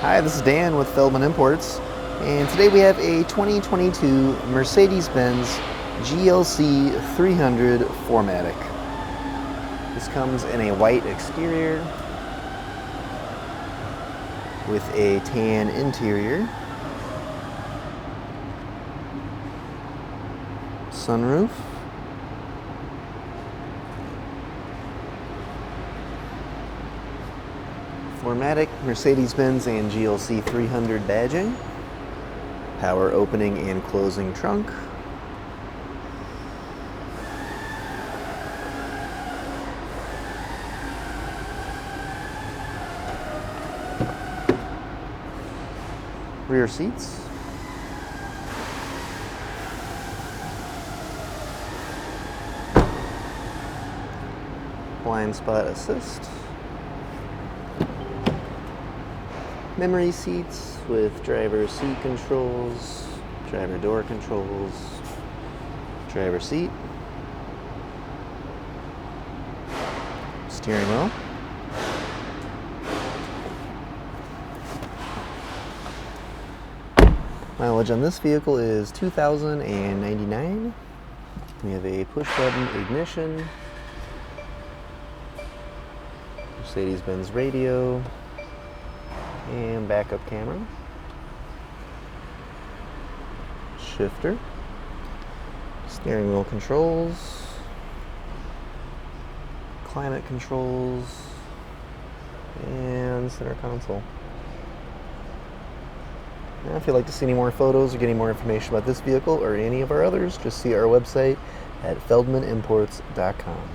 Hi, this is Dan with Feldmann Imports, and today we have a 2022 Mercedes-Benz GLC 300 4MATIC. This comes in a white exterior with a tan interior, sunroof, Formatic, Mercedes-Benz and GLC 300 badging, power opening and closing trunk, rear seats, blind spot assist, memory seats with driver seat controls, driver door controls, driver seat, steering wheel, mileage on this vehicle is 2,099. We have a push button ignition, Mercedes-Benz radio, and backup camera, shifter, steering wheel controls, climate controls, and center console. Now, if you'd like to see any more photos or get any more information about this vehicle or any of our others, just see our website at feldmanimports.com.